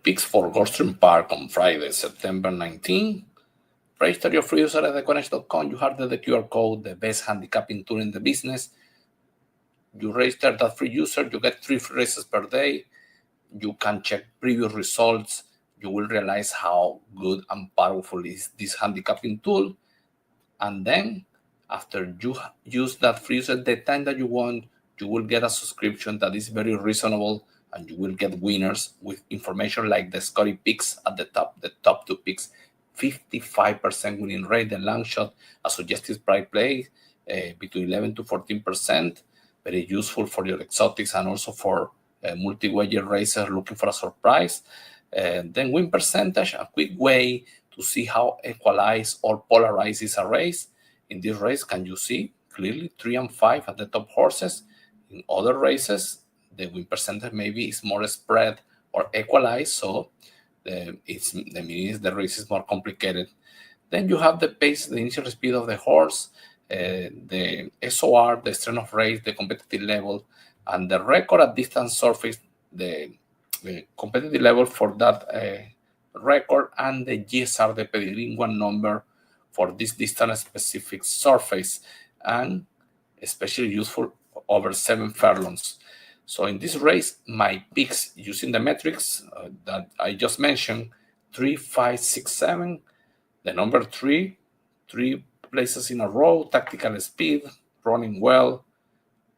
Picks for Gulfstream Park on Friday, September 19. Register your free user at theconnection.com. You have the QR code, the best handicapping tool in the business. You register that free user, you get 3 free races per day. You can check previous results. You will realize how good and powerful is this handicapping tool. And then after you use that free user the time that you want, you will get a subscription that is very reasonable, and you will get winners with information like the Scotty picks at the top 2 picks, 55% winning rate, the long shot, a suggested price play between 11 to 14%, very useful for your exotics and also for multi-wager racers looking for a surprise. Then win percentage, a quick way to see how equalized or polarized is a race. In this race, can you see clearly 3 and 5 at the top horses? In other races, the win percentage maybe is more spread or equalized, so the race is more complicated. Then you have the pace, the initial speed of the horse, the SOR, the strength of race, the competitive level, and the record at distance surface, the competitive level for that record, and the GSR, the pedigree in one number for this distance specific surface, and especially useful over 7 furlongs. So in this race, my picks using the metrics that I just mentioned, 3, 5, 6, 7, the number 3 places in a row, tactical speed, running well,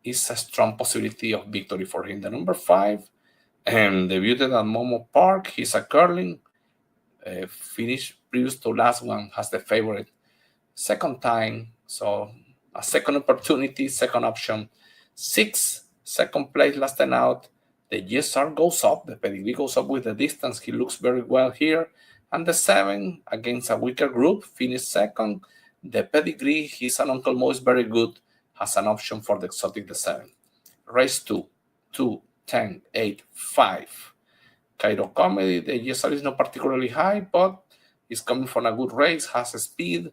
is a strong possibility of victory for him. The number 5, debuted at Momo Park, he's a curling, finished previous to last one, has the favorite second time, so a second opportunity, second option. 6, second place, last time out. The GSR goes up, the pedigree goes up with the distance, he looks very well here. And the 7, against a weaker group, finished second. The pedigree, he's an Uncle Mo, is very good, has an option for the exotic, the 7. Race 2, 10, 8, 5. Cairo Comedy, the GSR is not particularly high, but it's coming from a good race, has a speed,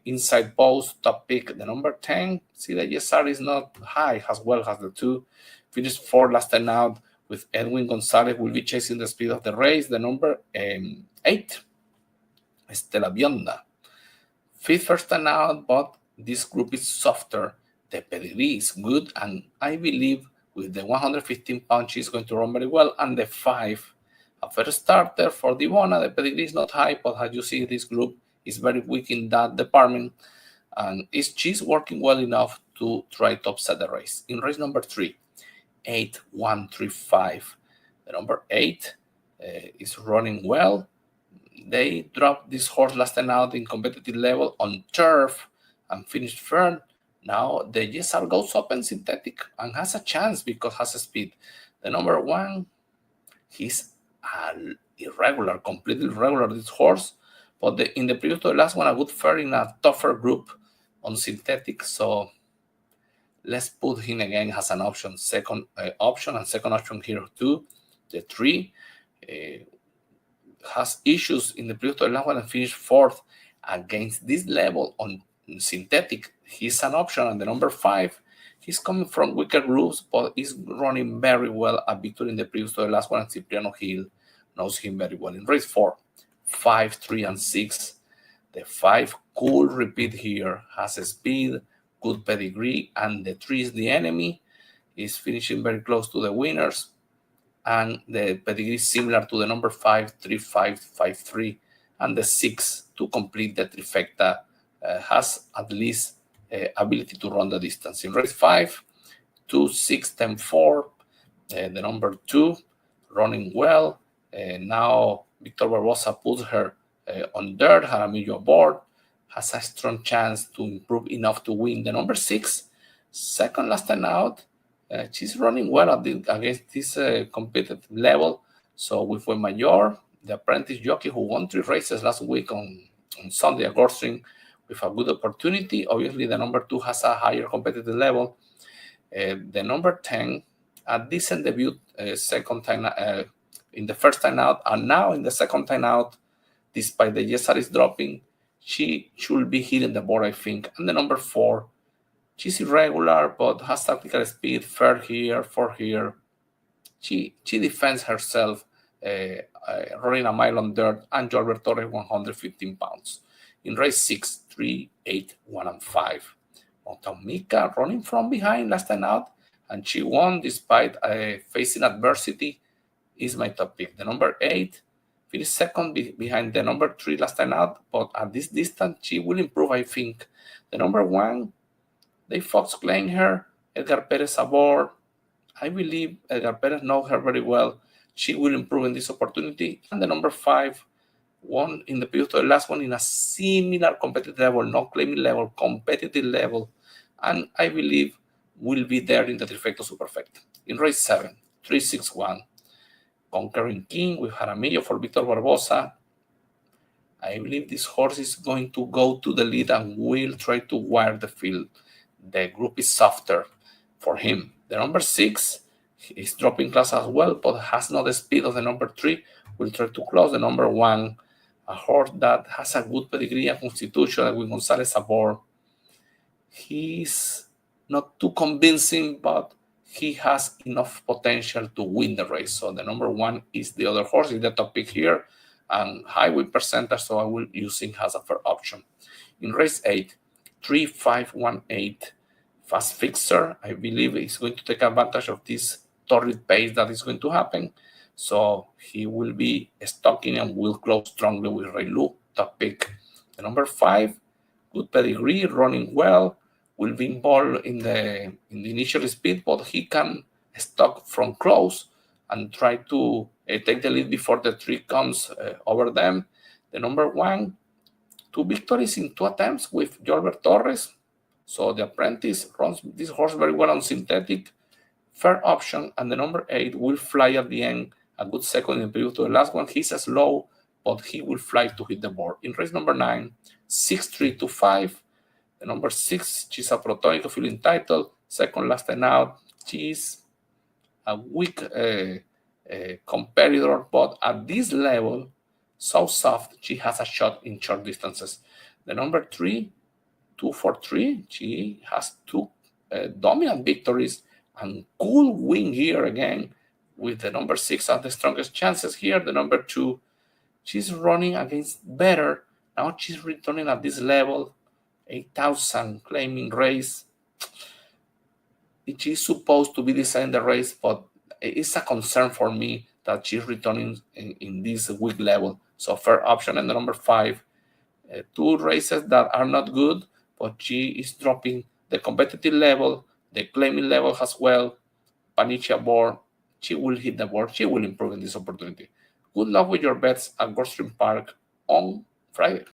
inside post, top pick, the number 10. See, the GSR is not high as well as the 2. Finished 4 last time out with Edwin Gonzalez, will be chasing the speed of the race. The number 8, Estela Bionda. 5th first time out, but this group is softer. The pedigree is good, and I believe with the 115 pound, she's going to run very well. And the 5, a first starter for Divona. The pedigree is not high, but as you see, this group is very weak in that department, and she's working well enough to try to upset the race. In race number 3, 8, 1, 3, 5. The number 8 is running well. They dropped this horse last time out in competitive level on turf and finished third. Now the GSR goes up in synthetic and has a chance because has a speed. The number 1, he's irregular, completely irregular, this horse. But in the previous to the last one, a good fare in a tougher group on synthetic. So let's put him again as an option, second option, and second option here too. The 3 has issues in the previous to the last one and finished 4th against this level on synthetic. He's an option, and the number 5, he's coming from weaker groups, but he's running very well at victory in the previous to the last one, and Cipriano Hill knows him very well. In race 4, 5, 3, and 6. The 5 could repeat here, has a speed, good pedigree, and the 3 is the enemy. Is finishing very close to the winners, and the pedigree is similar to the number 5, 3, 5, 5, 3, and the 6 to complete the trifecta. Has at least ability to run the distance. In race 5, 2, 6, 10, 4. The number 2 running well. Now Victor Barbosa puts her on dirt, Jaramillo aboard, has a strong chance to improve enough to win. The number 6, second last time out, she's running well against this competitive level. So with Mayor, the apprentice jockey who won 3 races last week on Sunday at Gulfstream, with a good opportunity. Obviously, the number 2 has a higher competitive level. The number 10, a decent debut second time in the first time out, and now in the second time out, despite the GSR is dropping, she should be hitting the board, I think. And the number 4, she's irregular, but has tactical speed, 3rd here, 4th here. She defends herself running a mile on dirt, and Gilbert Torres 115 pounds. In race 6, 3, 8, 1, and 5. Mika running from behind last time out, and she won despite facing adversity, is my top pick. The number 8 finished second behind the number 3 last time out, but at this distance, she will improve, I think. The number 1, Dave Fox claimed her, Edgar Perez aboard. I believe Edgar Perez knows her very well. She will improve in this opportunity. And the number 5 won in the previous to the last one in a similar competitive level, not claiming level, competitive level. And I believe will be there in the Trifecta Superfecta. In race 7, 361, Conquering King with Jaramillo for Victor Barbosa. I believe this horse is going to go to the lead and will try to wire the field. The group is softer for him. The number 6 is dropping class as well, but has not the speed of the number 3. Will try to close. The number 1, a horse that has a good pedigree and constitution with Gonzalez aboard. He's not too convincing, but he has enough potential to win the race. So the number 1 is the other horse, is the top pick here, and high win percentage, so I will use him as a fair option. In race 8, 3, 5, 1, 8, Fast Fixer. I believe he's going to take advantage of this torrid pace that is going to happen. So he will be stalking and will close strongly with Reilu, top pick. The number 5, good pedigree, running well, will be involved in the initial speed, but he can stalk from close and try to take the lead before the 3 comes over them. The number 1, 2 victories in 2 attempts with Gilbert Torres. So the apprentice runs this horse very well on synthetic. Fair option. And the number 8 will fly at the end, a good second in the previous to the last one. He's slow, but he will fly to hit the board. In race number 9, 6, 3, 2, 5. The number 6, she's a Protonico feeling title. Second last time out. She's a weak competitor, but at this level, so soft, she has a shot in short distances. The number 3, 2 for 3, she has 2 dominant victories and cool win here again with the number 6 at the strongest chances here. The number 2, she's running against better. Now she's returning at this level, 8,000 claiming race. She's supposed to be deciding the race, but it's a concern for me that she's returning in this weak level. So fair option. And the number 5, 2 races that are not good, but she is dropping the competitive level, the claiming level as well. Panicia board, she will hit the board. She will improve in this opportunity. Good luck with your bets at Gulfstream Park on Friday.